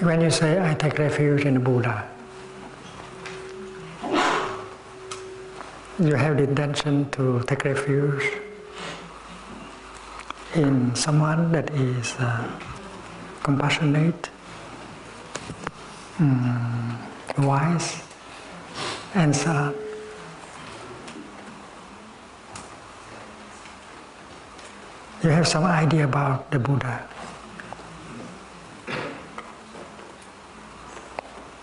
When you say, I take refuge in the Buddha, you have the intention to take refuge in someone that is compassionate, wise, and so on. You have some idea about the Buddha.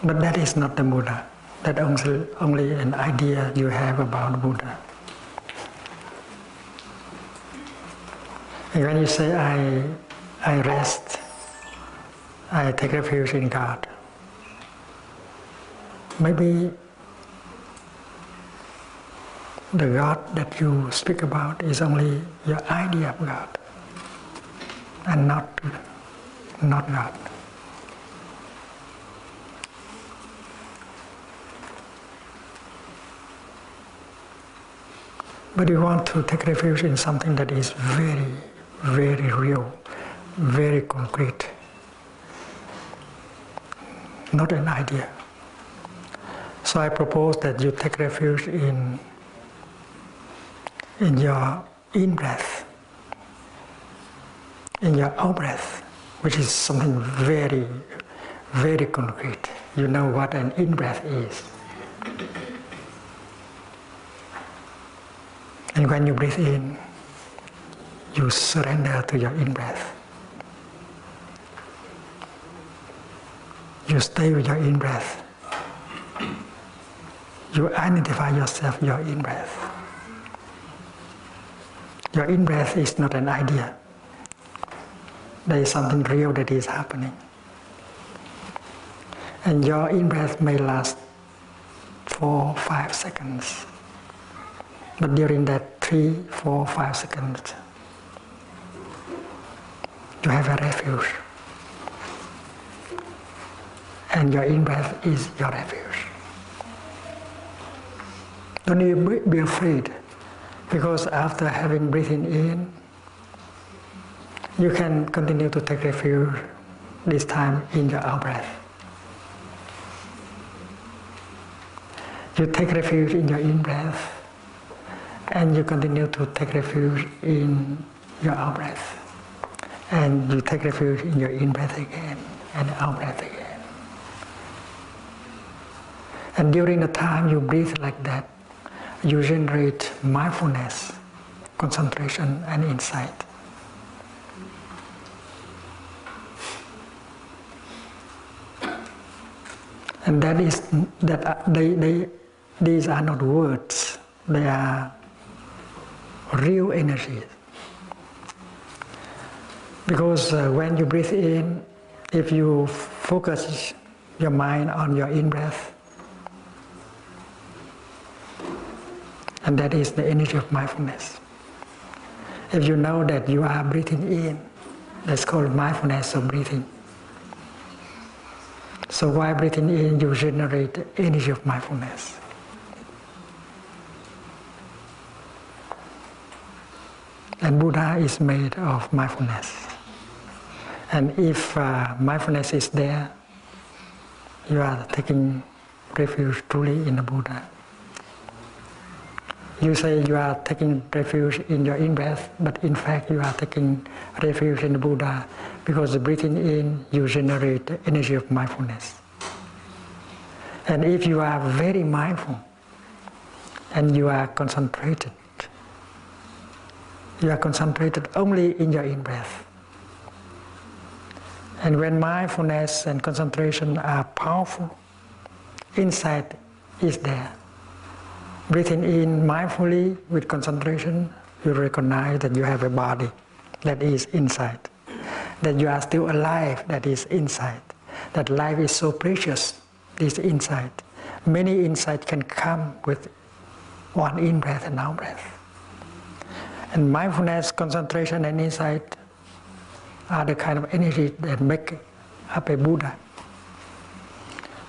But that is not the Buddha. That only an idea you have about Buddha. And when you say, I rest, I take refuge in God, maybe the God that you speak about is only your idea of God, and not God. But you want to take refuge in something that is very, very real, very concrete, not an idea. So I propose that you take refuge in your in-breath, in your out-breath, which is something very, very concrete. You know what an in-breath is. And when you breathe in, you surrender to your in-breath. You stay with your in-breath. You identify yourself, your in-breath. Your in-breath is not an idea. There is something real that is happening. And your in-breath may last 4, 5 seconds. But during that 3, 4, 5 seconds, you have a refuge. And your in-breath is your refuge. Don't you be afraid, because after having breathing in, you can continue to take refuge, this time in your out-breath. You take refuge in your in-breath, and you continue to take refuge in your out-breath. And you take refuge in your in-breath again, and out-breath again. And during the time you breathe like that, you generate mindfulness, concentration, and insight. And these are not words, they are real energies. Because when you breathe in, if you focus your mind on your in-breath, and that is the energy of mindfulness. If you know that you are breathing in, that's called mindfulness of breathing. So while breathing in, you generate the energy of mindfulness. And Buddha is made of mindfulness. And if mindfulness is there, you are taking refuge truly in the Buddha. You say you are taking refuge in your in-breath, but in fact you are taking refuge in the Buddha, because breathing in, you generate the energy of mindfulness. And if you are very mindful, and you are concentrated only in your in-breath. And when mindfulness and concentration are powerful, insight is there. Breathing in mindfully with concentration, you recognize that you have a body, that is insight. That you are still alive, that is insight. That life is so precious, this insight. Many insights can come with one in-breath and out-breath. And mindfulness, concentration, and insight are the kind of energy that make up a Buddha.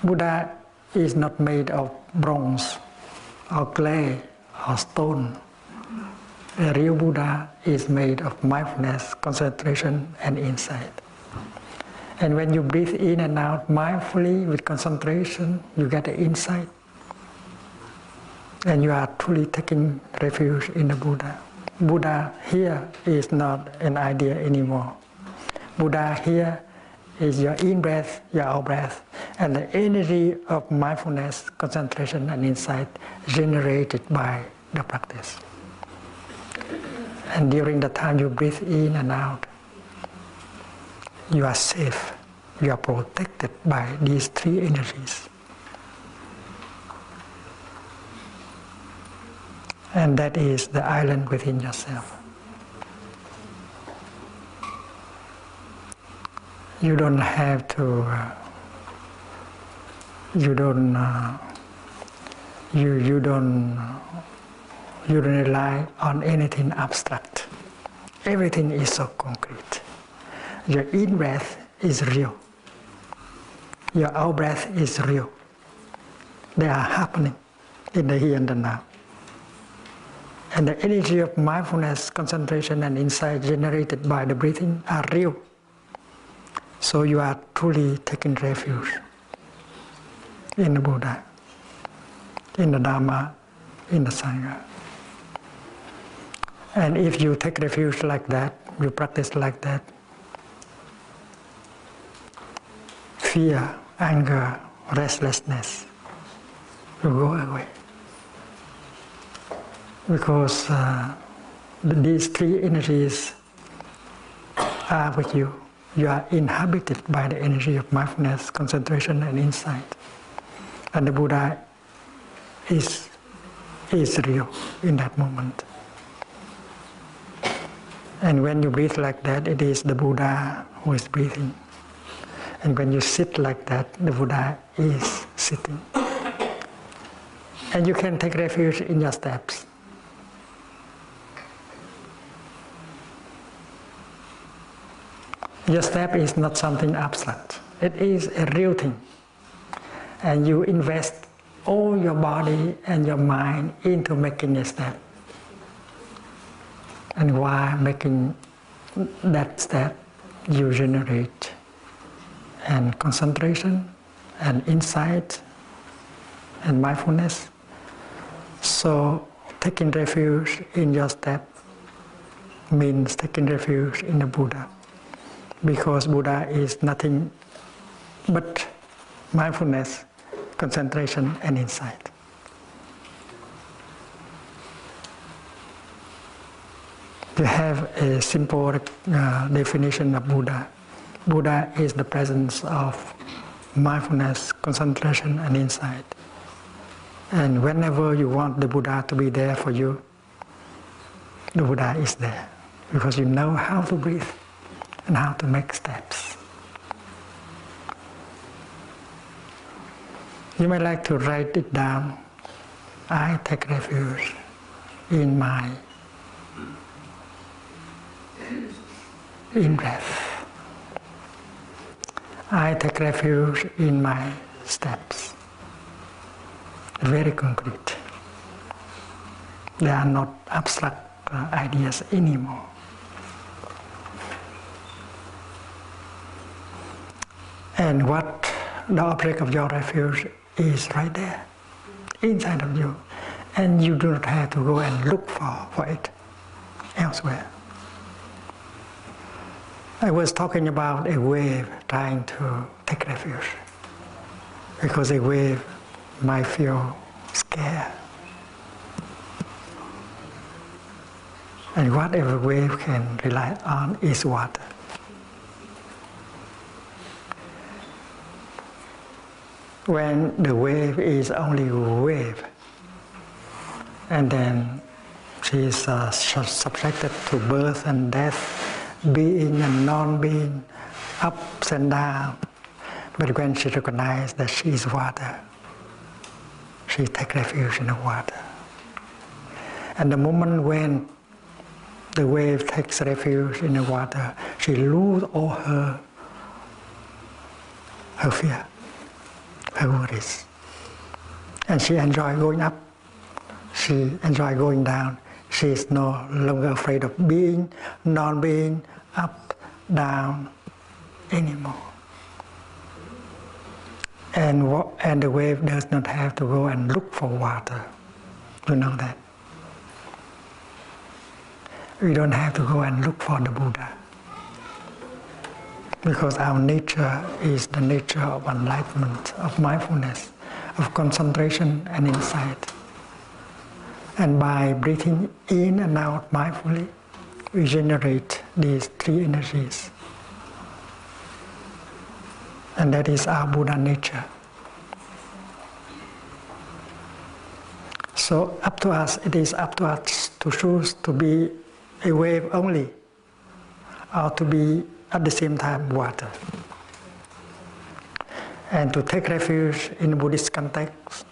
Buddha is not made of bronze or clay or stone. The real Buddha is made of mindfulness, concentration, and insight. And when you breathe in and out mindfully with concentration, you get the insight. And you are truly taking refuge in the Buddha. Buddha here is not an idea anymore. Buddha here is your in-breath, your out-breath, and the energy of mindfulness, concentration, and insight generated by the practice. And during the time you breathe in and out, you are safe, you are protected by these three energies. And that is the island within yourself. You don't have to, you don't rely on anything abstract. Everything is so concrete. Your in-breath is real. Your out-breath is real. They are happening in the here and the now. And the energy of mindfulness, concentration, and insight generated by the breathing are real. So you are truly taking refuge in the Buddha, in the Dharma, in the Sangha. And if you take refuge like that, you practice like that, fear, anger, restlessness will go away. Because these three energies are with you. You are inhabited by the energy of mindfulness, concentration, and insight. And the Buddha is real in that moment. And when you breathe like that, it is the Buddha who is breathing. And when you sit like that, the Buddha is sitting. And you can take refuge in your steps. Your step is not something abstract. It is a real thing. And you invest all your body and your mind into making a step. And while making that step, you generate and concentration and insight and mindfulness. So taking refuge in your step means taking refuge in the Buddha. Because Buddha is nothing but mindfulness, concentration, and insight. To have a simple definition of Buddha, Buddha is the presence of mindfulness, concentration, and insight. And whenever you want the Buddha to be there for you, the Buddha is there. Because you know how to breathe and how to make steps. You may like to write it down. I take refuge in my in-breath. I take refuge in my steps. Very concrete. They are not abstract ideas anymore. And what the object of your refuge is right there, inside of you. And you do not have to go and look for it elsewhere. I was talking about a wave trying to take refuge. Because a wave might feel scared. And whatever wave can rely on is water. When the wave is only wave, and then she is subjected to birth and death, being and non-being, ups and downs. But when she recognizes that she is water, she takes refuge in the water. And the moment when the wave takes refuge in the water, she loses all her fear, her worries. And she enjoys going up, she enjoys going down. She is no longer afraid of being, non-being, up, down anymore. And the wave does not have to go and look for water. You know that. We don't have to go and look for the Buddha. Because our nature is the nature of enlightenment, of mindfulness, of concentration and insight. And by breathing in and out mindfully, we generate these three energies. And that is our Buddha nature. So up to us, it is up to us to choose to be a wave only, or to be at the same time water. And to take refuge in Buddhist context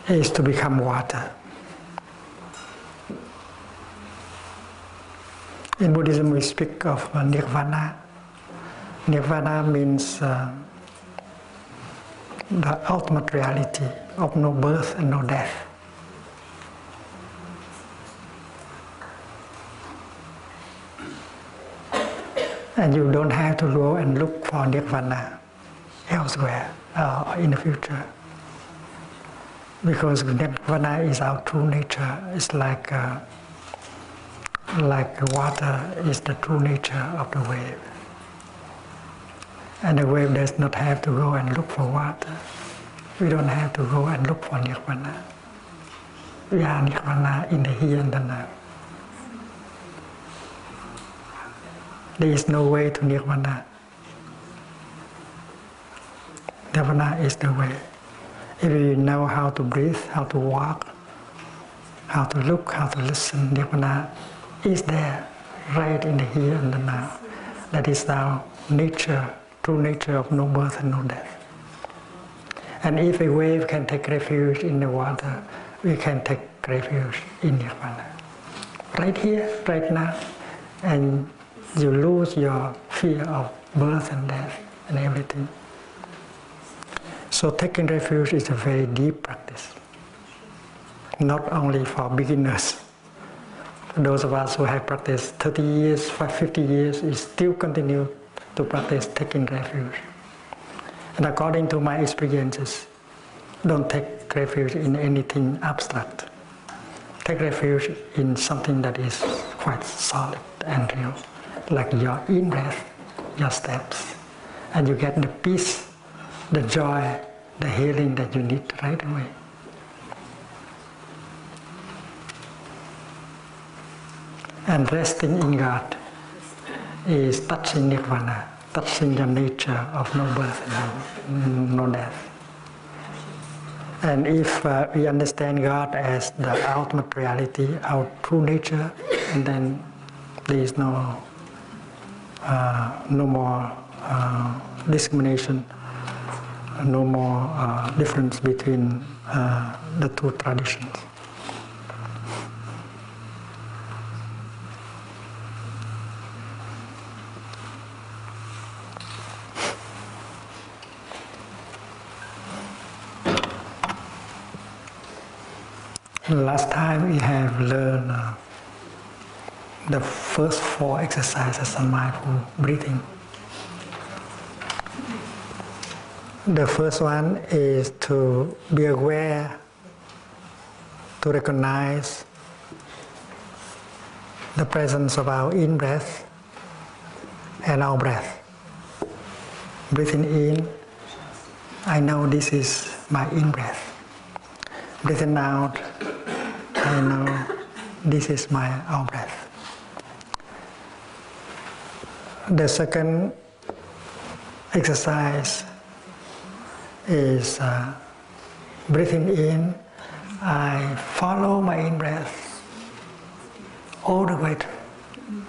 is to become water. In Buddhism we speak of nirvana. Nirvana means the ultimate reality of no birth and no death. And you don't have to go and look for nirvana elsewhere or in the future. Because nirvana is our true nature. It's like water is the true nature of the wave. And the wave does not have to go and look for water. We don't have to go and look for nirvana. We are nirvana in the here and the now. There is no way to nirvana. Nirvana is the way. If you know how to breathe, how to walk, how to look, how to listen, nirvana is there, right in the here and the now. That is our nature, true nature of no birth and no death. And if a wave can take refuge in the water, we can take refuge in nirvana. Right here, right now, and you lose your fear of birth and death and everything. So taking refuge is a very deep practice, not only for beginners. For those of us who have practiced 30 years, 50 years, we still continue to practice taking refuge. And according to my experiences, don't take refuge in anything abstract. Take refuge in something that is quite solid and real, like your in-breath, your steps. And you get the peace, the joy, the healing that you need right away. And resting in God is touching nirvana, touching the nature of no birth and no death. And if we understand God as the ultimate reality, our true nature, and then there is no more discrimination, no more difference between the two traditions. Last time we have learned the first 4 exercises on mindful breathing. The first one is to be aware, to recognize the presence of our in-breath and our breath. Breathing in, I know this is my in-breath. Breathing out, I know this is my out-breath. The second exercise is breathing in. I follow my in-breath all the way through.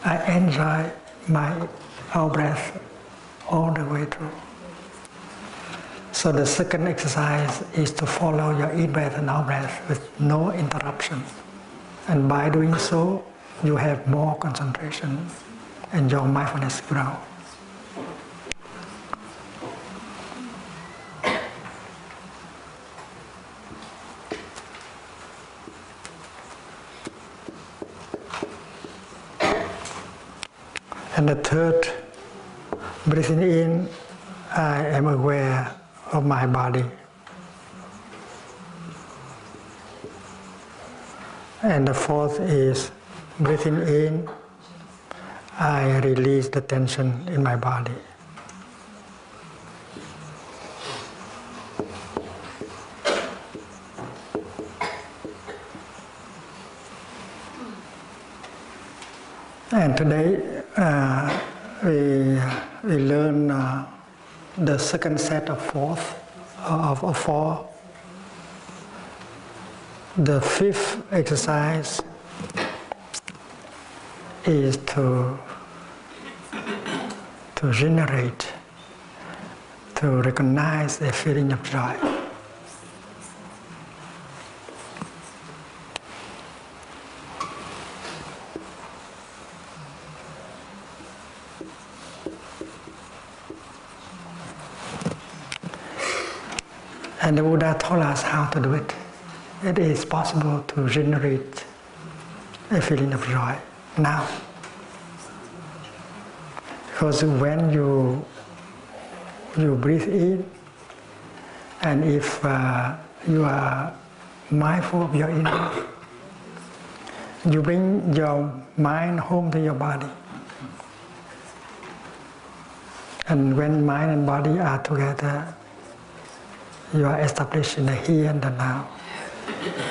I enjoy my out-breath all the way through. So the second exercise is to follow your in-breath and out-breath with no interruption. And by doing so, you have more concentration and your mindfulness grows. And the third, breathing in, I am aware of my body. And the fourth is breathing in, I release the tension in my body. And today we learn the second set of four. The fifth exercise is to generate, to recognize a feeling of joy. And the Buddha told us how to do it. It is possible to generate a feeling of joy now. Because when you breathe in, and if you are mindful of your inner, you bring your mind home to your body. And when mind and body are together, you are established in the here and the now.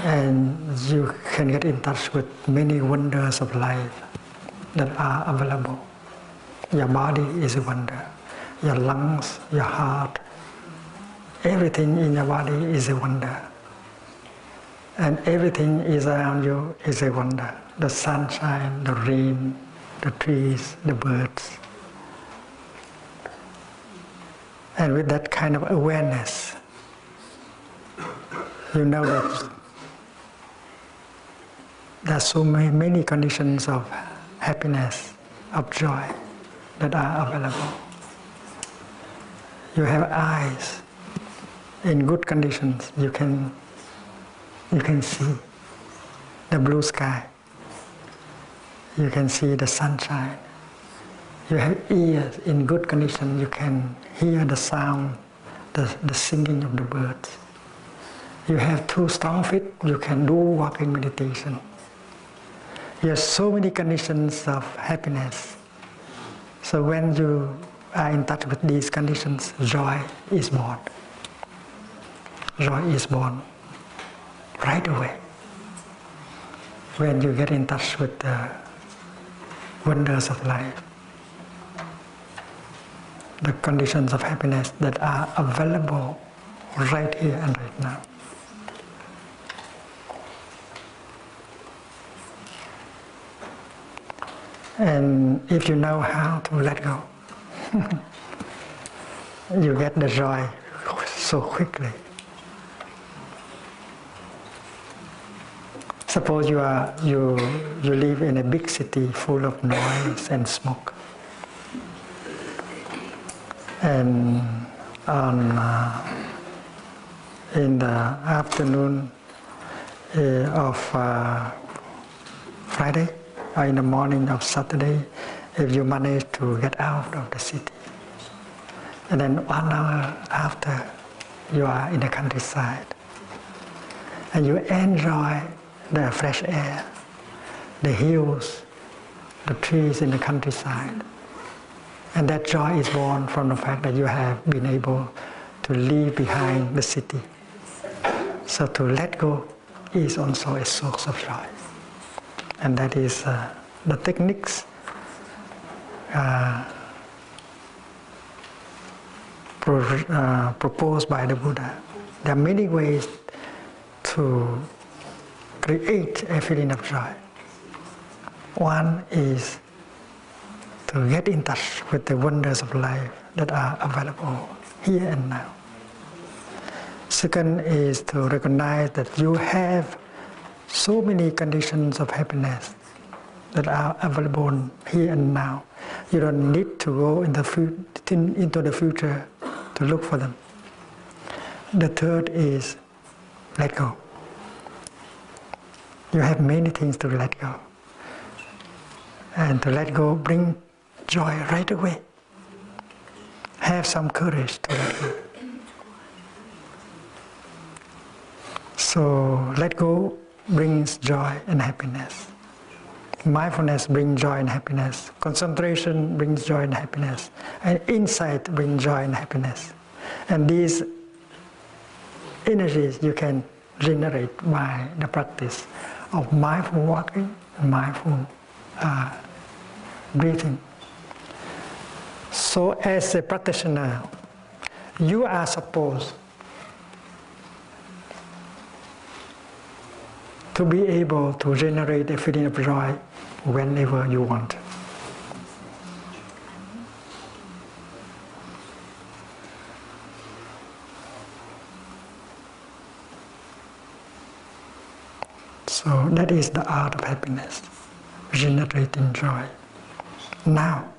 And you can get in touch with many wonders of life that are available. Your body is a wonder. Your lungs, your heart, everything in your body is a wonder. And everything is around you is a wonder. The sunshine, the rain, the trees, the birds. And with that kind of awareness, you know that there are so many conditions of happiness, of joy that are available. You have eyes. In good conditions, you can see the blue sky. You can see the sunshine. You have ears. In good condition, you can hear the sound, the singing of the birds. You have 2 strong feet, you can do walking meditation. You have so many conditions of happiness. So when you are in touch with these conditions, joy is born. Joy is born right away. When you get in touch with the wonders of life, the conditions of happiness that are available right here and right now. And if you know how to let go, you get the joy so quickly. Suppose you live in a big city full of noise and smoke, and in the afternoon of Friday, or in the morning of Saturday, if you manage to get out of the city. And then 1 hour after, you are in the countryside. And you enjoy the fresh air, the hills, the trees in the countryside. And that joy is born from the fact that you have been able to leave behind the city. So to let go is also a source of joy. And that is the techniques proposed by the Buddha. There are many ways to create a feeling of joy. One is to get in touch with the wonders of life that are available here and now. Second is to recognize that you have so many conditions of happiness that are available here and now. You don't need to go into the future to look for them. The third is let go. You have many things to let go. And to let go brings joy right away. Have some courage to let go. So let go brings joy and happiness. Mindfulness brings joy and happiness. Concentration brings joy and happiness. And insight brings joy and happiness. And these energies you can generate by the practice of mindful walking and mindful breathing. So as a practitioner, you are supposed to be able to generate a feeling of joy whenever you want. So that is the art of happiness, generating joy now.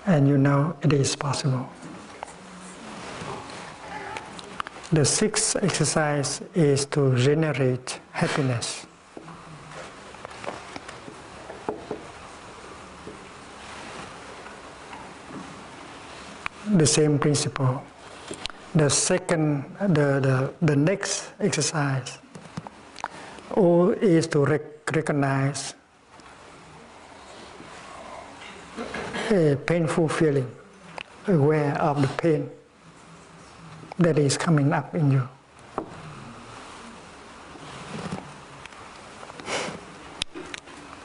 And you know it is possible. The sixth exercise is to generate happiness. The same principle. The second, the next exercise is to recognize a painful feeling, aware of the pain that is coming up in you.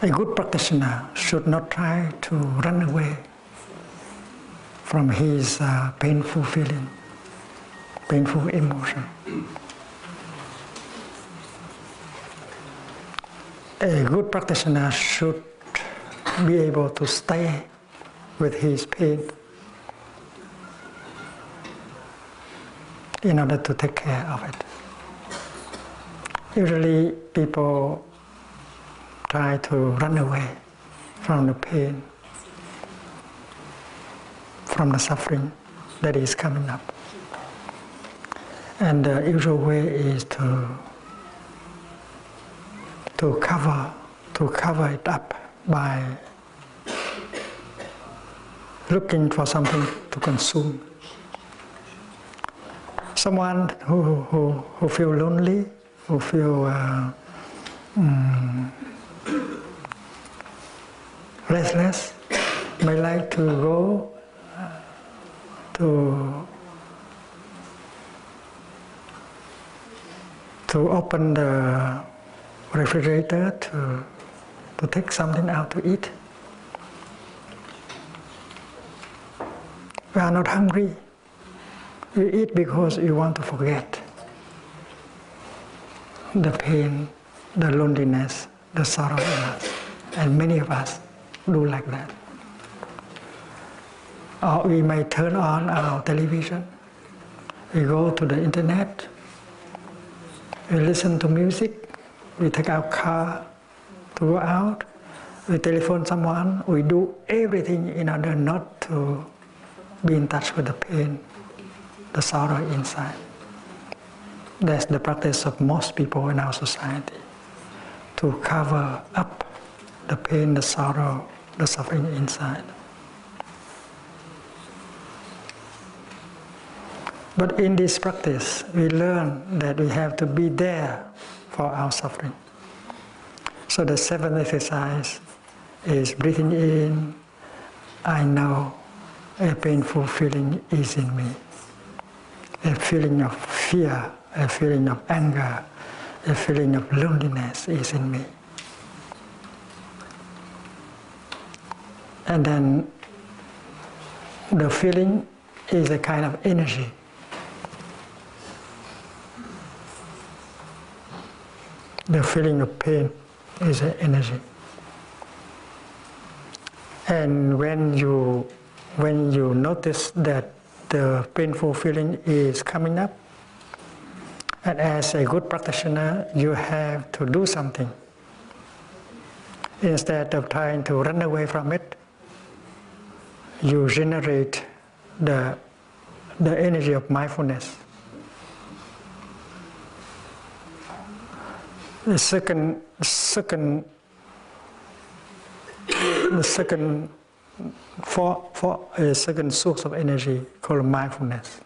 A good practitioner should not try to run away from his painful feeling, painful emotion. A good practitioner should be able to stay with his pain in order to take care of it. Usually people try to run away from the pain, from the suffering that is coming up. And the usual way is to cover it up by looking for something to consume. Someone who feels lonely, who feels restless, may like to go to open the refrigerator to take something out to eat. We are not hungry. You eat because you want to forget the pain, the loneliness, the sorrow in us. And many of us do like that. Or we may turn on our television, we go to the internet, we listen to music, we take our car to go out, we telephone someone, we do everything in order not to be in touch with the pain, the sorrow inside. That's the practice of most people in our society, to cover up the pain, the sorrow, the suffering inside. But in this practice, we learn that we have to be there for our suffering. So the seventh exercise is breathing in. I know a painful feeling is in me. A feeling of fear, a feeling of anger, a feeling of loneliness is in me. And then the feeling is a kind of energy. The feeling of pain is an energy. And when you notice that the painful feeling is coming up, and as a good practitioner, you have to do something. Instead of trying to run away from it, you generate the energy of mindfulness. The second for a second source of energy called mindfulness.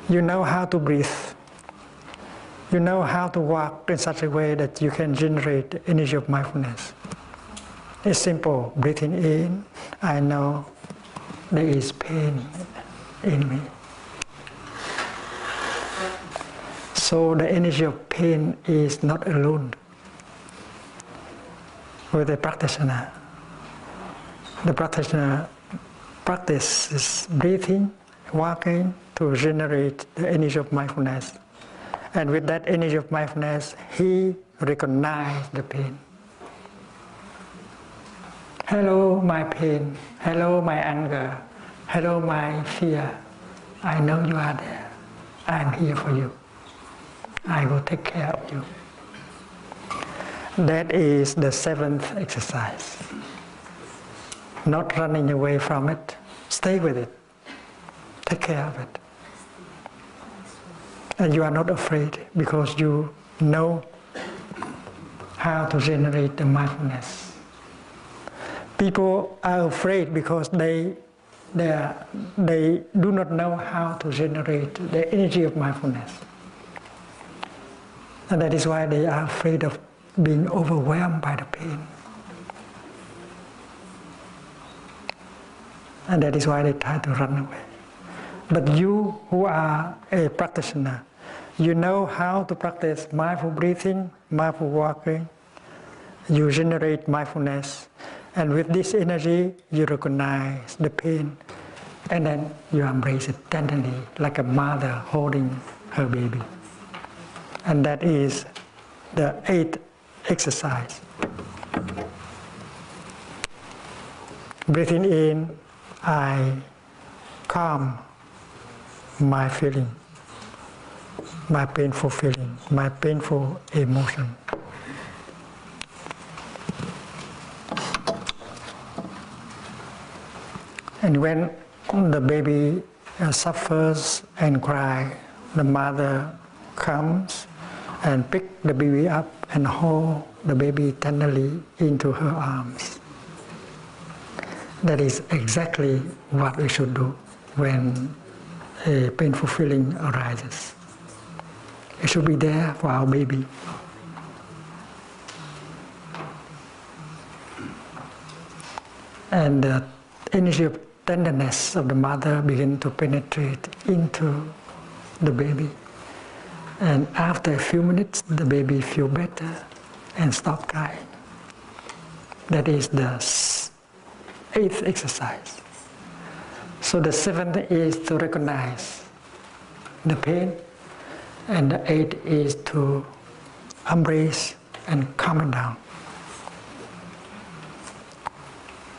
You know how to breathe. You know how to walk in such a way that you can generate the energy of mindfulness. It's simple. Breathing in, I know there is pain in me. So the energy of pain is not alone with the practitioner. The practitioner practices breathing, walking to generate the energy of mindfulness. And with that energy of mindfulness, he recognizes the pain. Hello, my pain. Hello, my anger. Hello, my fear. I know you are there. I am here for you. I will take care of you. That is the seventh exercise. Not running away from it. Stay with it. Take care of it. And you are not afraid because you know how to generate the mindfulness. People are afraid because they do not know how to generate the energy of mindfulness. And that is why they are afraid of being overwhelmed by the pain. And that is why they try to run away. But you who are a practitioner, you know how to practice mindful breathing, mindful walking, you generate mindfulness, and with this energy you recognize the pain, and then you embrace it tenderly like a mother holding her baby. And that is the eighth exercise. Breathing in, I calm my feeling, my painful feeling, my painful emotion. And when the baby suffers and cries, the mother comes and picks the baby up and holds the baby tenderly into her arms. That is exactly what we should do when a painful feeling arises. It should be there for our baby. And the energy of tenderness of the mother begins to penetrate into the baby. And after a few minutes, the baby feels better and stops crying. That is the eighth exercise. So the seventh is to recognize the pain, and the eighth is to embrace and calm it down.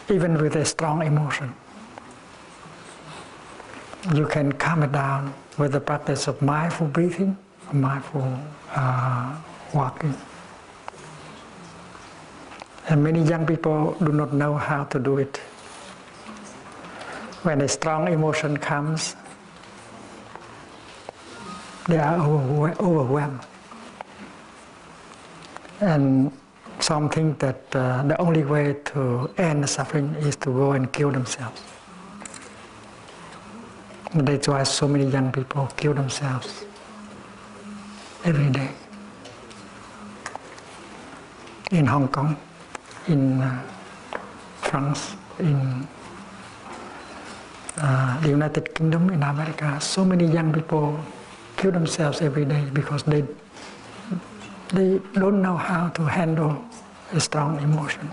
Even with a strong emotion, you can calm it down with the practice of mindful breathing, mindful walking. And many young people do not know how to do it. When a strong emotion comes, they are overwhelmed. And some think that the only way to end the suffering is to go and kill themselves. And that's why so many young people kill themselves every day. In Hong Kong, in France, in the United Kingdom, in America, so many young people kill themselves every day because they don't know how to handle a strong emotion.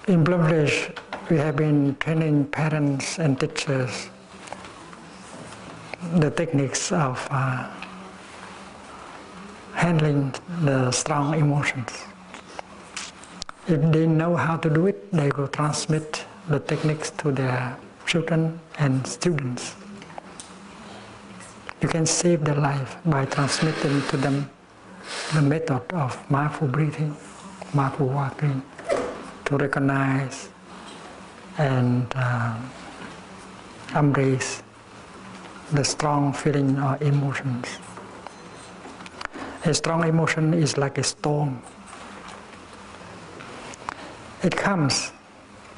In Plum Village, we have been training parents and teachers the techniques of handling the strong emotions. If they know how to do it, they will transmit the techniques to their children and students. You can save their life by transmitting to them the method of mindful breathing, mindful walking, to recognize and embrace the strong feeling or emotions. A strong emotion is like a storm. It comes,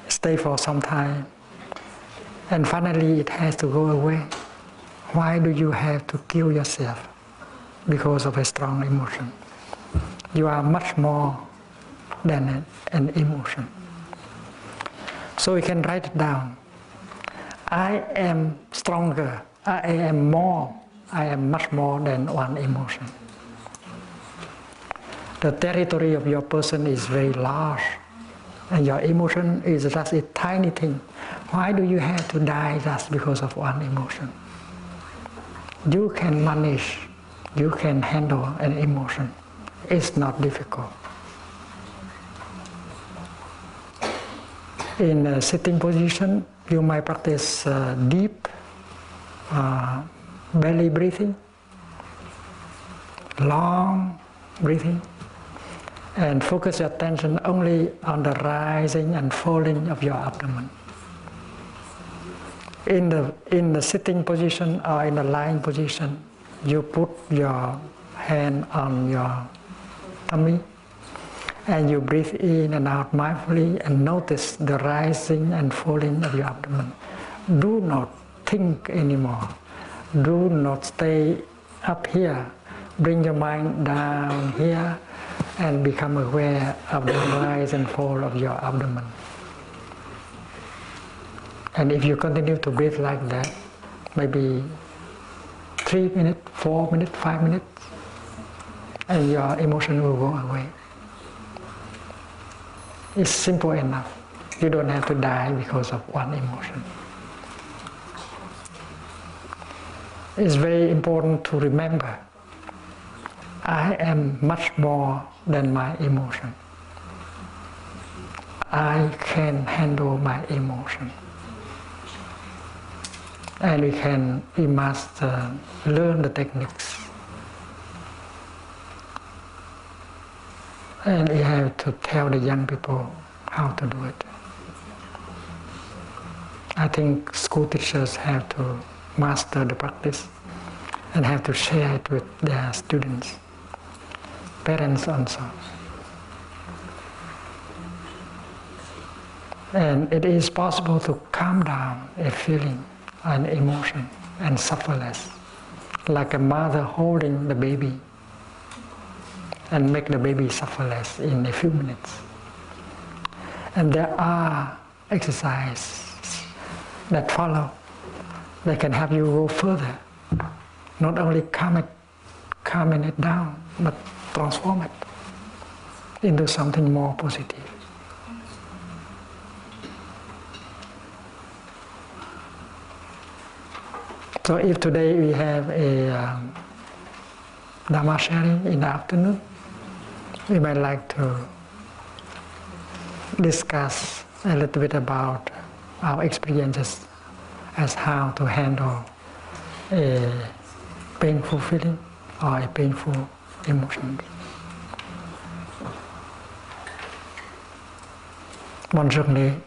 stay for some time, and finally it has to go away. Why do you have to kill yourself because of a strong emotion? You are much more than an emotion. So you can write it down. I am stronger, I am more, I am much more than one emotion. The territory of your person is very large, and your emotion is just a tiny thing. Why do you have to die just because of one emotion? You can manage, you can handle an emotion. It's not difficult. In a sitting position, you might practice deep belly breathing, long breathing, and focus your attention only on the rising and falling of your abdomen. In the sitting position or in the lying position, you put your hand on your tummy and you breathe in and out mindfully and notice the rising and falling of your abdomen. Do not think anymore. Do not stay up here. Bring your mind down here and become aware of the rise and fall of your abdomen. And if you continue to breathe like that, maybe 3 minutes, 4 minutes, 5 minutes, and your emotion will go away. It's simple enough. You don't have to die because of one emotion. It's very important to remember, I am much more than my emotion. I can handle my emotion. And we must learn the techniques. And we have to tell the young people how to do it. I think school teachers have to master the practice and have to share it with their students. Parents also. And it is possible to calm down a feeling, an emotion, and suffer less. Like a mother holding the baby and make the baby suffer less in a few minutes. And there are exercises that follow that can help you go further. Not only calming it down, but transform it into something more positive. So if today we have a Dharma sharing in the afternoon, we might like to discuss a little bit about our experiences as how to handle a painful feeling or a painful emotion. Bonne journée.